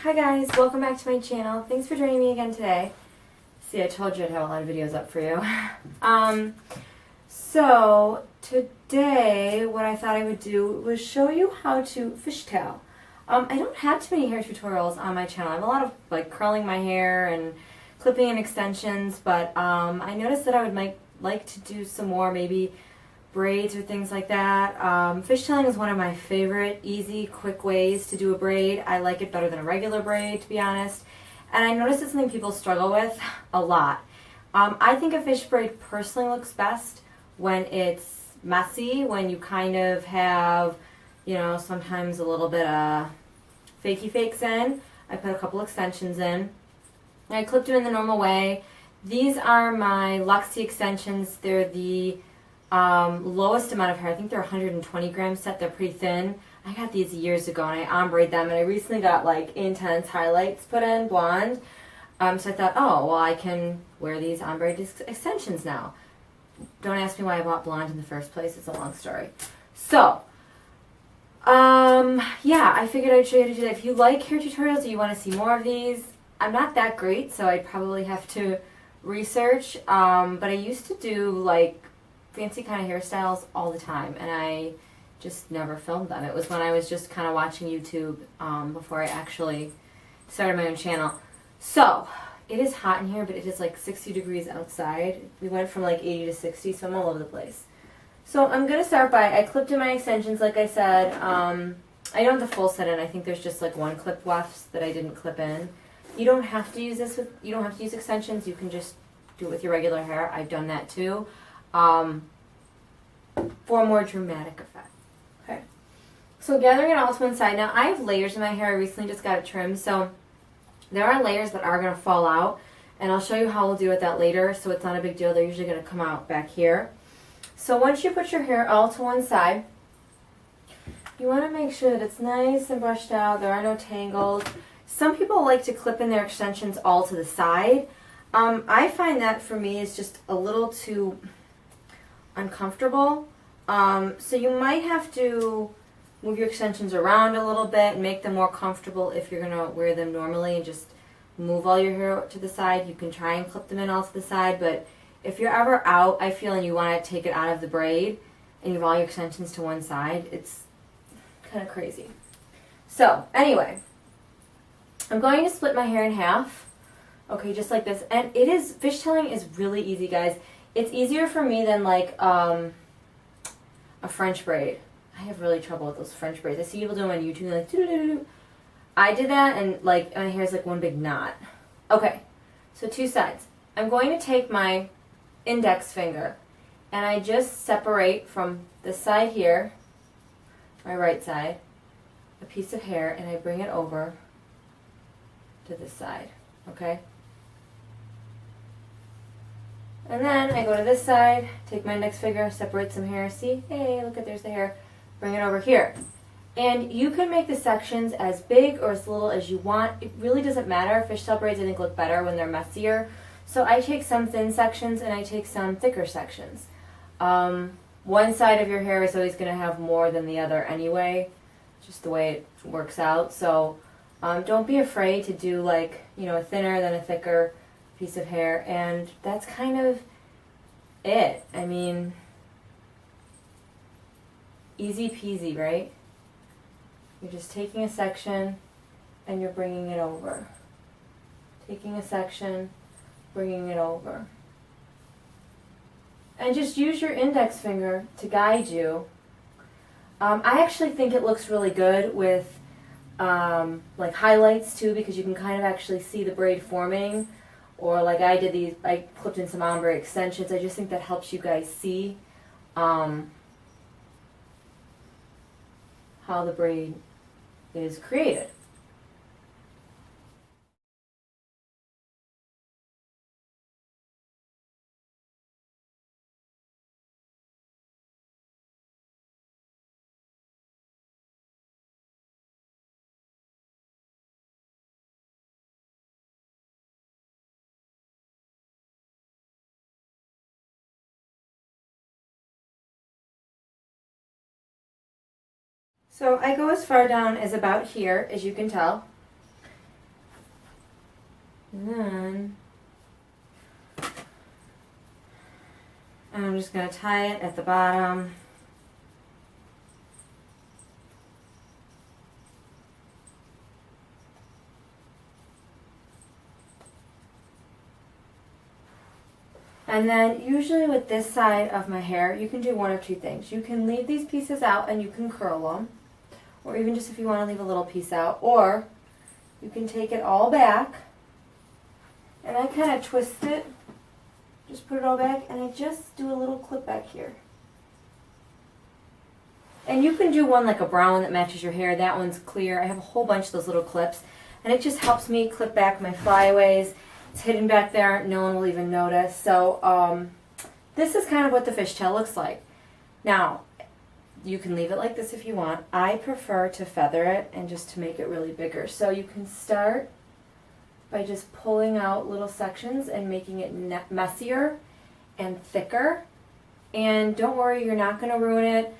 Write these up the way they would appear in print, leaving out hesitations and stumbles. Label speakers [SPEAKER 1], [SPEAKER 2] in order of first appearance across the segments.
[SPEAKER 1] Hi guys, welcome back to my channel. Thanks for joining me again today. See, I told you I'd have a lot of videos up for you. So today what I thought I would do was show you how to fishtail. I don't have too many hair tutorials on my channel. I have a lot of like curling my hair and clipping and extensions, but I noticed that I would like to do some more, maybe braids or things like that. Fishtailing is one of my favorite, easy, quick ways to do a braid. I like it better than a regular braid, to be honest. And I noticed it's something people struggle with a lot. I think a fish braid personally looks best when it's messy, when you kind of have, you know, sometimes a little bit of fakey fakes in. I put a couple extensions in. And I clipped them in the normal way. These are my Luxy extensions. They're the lowest amount of hair. I think they're 120 gram set. They're pretty thin. I got these years ago and I ombre them, and I recently got like intense highlights put in, blonde. So I thought, oh, well, I can wear these ombre extensions now. Don't ask me why I bought blonde in the first place. It's a long story. So, yeah, I figured I'd show you how to do that. If you like hair tutorials or you want to see more of these, I'm not that great, so I'd probably have to research. But I used to do like fancy kind of hairstyles all the time, and I just never filmed them. It was when I was just kind of watching YouTube before I actually started my own channel. So, it is hot in here, but it is like 60 degrees outside. We went from like 80 to 60, so I'm all over the place. So I'm going to start by, I clipped in my extensions like I said. I don't have the full set in. I think there's just like one clip left that I didn't clip in. You don't have to use this with, you don't have to use extensions. You can just do it with your regular hair. I've done that too. For a more dramatic effect. Okay. So gathering it all to one side. Now I have layers in my hair. I recently just got it trimmed, so there are layers that are going to fall out, and I'll show you how we'll deal with that later, so it's not a big deal. They're usually going to come out back here. So once you put your hair all to one side, you want to make sure that it's nice and brushed out. There are no tangles. Some people like to clip in their extensions all to the side. I find that for me is just a little too uncomfortable. So you might have to move your extensions around a little bit and make them more comfortable if you're going to wear them normally, and just move all your hair to the side. You can try and clip them in all to the side, but if you're ever out, I feel, and you want to take it out of the braid and you have all your extensions to one side, it's kind of crazy. So anyway, I'm going to split my hair in half. Okay, just like this. And it is, fishtailing is really easy, guys. It's easier for me than like a French braid. I have really trouble with those French braids. I see people doing on YouTube like doo-doo-doo-doo. I did that and like my hair is like one big knot. Okay, so two sides. I'm going to take my index finger and I just separate from this side here, my right side, a piece of hair, and I bring it over to this side. Okay? And then I go to this side, take my index finger, separate some hair. See? Hey, look at, there's the hair. Bring it over here. And you can make the sections as big or as little as you want. It really doesn't matter. Fishtail braids, I think, look better when they're messier. So I take some thin sections and I take some thicker sections. One side of your hair is always going to have more than the other anyway, just the way it works out. So don't be afraid to do like, you know, a thinner than a thicker piece of hair, and that's kind of it. I mean, easy peasy, right? You're just taking a section and you're bringing it over. Taking a section, bringing it over. And just use your index finger to guide you. I actually think it looks really good with like highlights too, because you can kind of actually see the braid forming. Or like I did these, I clipped in some ombre extensions. I just think that helps you guys see how the braid is created. So I go as far down as about here, as you can tell. And then I'm just going to tie it at the bottom. And then usually with this side of my hair, you can do one of two things. You can leave these pieces out and you can curl them. Or even just if you want to leave a little piece out. Or you can take it all back. And I kind of twist it. Just put it all back. And I just do a little clip back here. And you can do one like a brown that matches your hair. That one's clear. I have a whole bunch of those little clips. And it just helps me clip back my flyaways. It's hidden back there. No one will even notice. So this is kind of what the fishtail looks like. Now, you can leave it like this if you want. I prefer to feather it and just to make it really bigger. So you can start by just pulling out little sections and making it messier and thicker. And don't worry, you're not going to ruin it.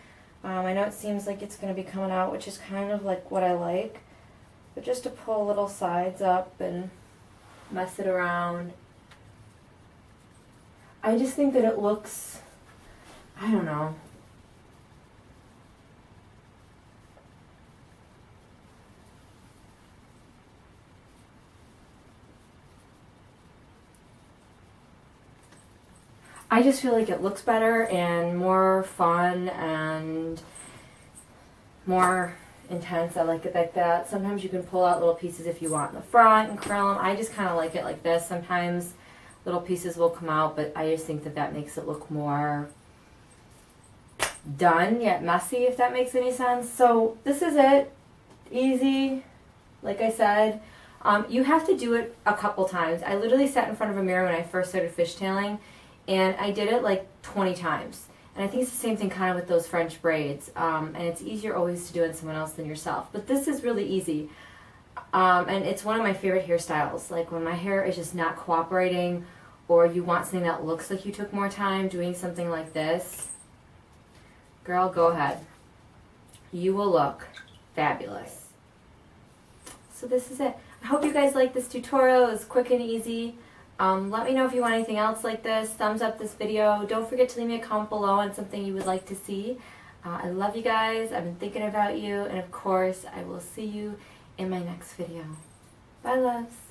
[SPEAKER 1] I know it seems like it's going to be coming out, which is kind of like what I like. But just to pull little sides up and mess it around. I just think that it looks, I don't know. I just feel like it looks better and more fun and more intense. I like it like that. Sometimes you can pull out little pieces if you want in the front and curl them. I just kind of like it like this. Sometimes little pieces will come out, but I just think that that makes it look more done yet messy, if that makes any sense. So this is it. Easy, like I said. You have to do it a couple times. I literally sat in front of a mirror when I first started fishtailing, and I did it like 20 times. And I think it's the same thing kind of with those French braids. And it's easier always to do it in someone else than yourself. But this is really easy. And it's one of my favorite hairstyles. Like when my hair is just not cooperating, or you want something that looks like you took more time, doing something like this, girl, go ahead. You will look fabulous. So this is it. I hope you guys like this tutorial. It was quick and easy. Let me know if you want anything else like this. Thumbs up this video. Don't forget to leave me a comment below on something you would like to see. I love you guys. I've been thinking about you. And of course, I will see you in my next video. Bye, loves.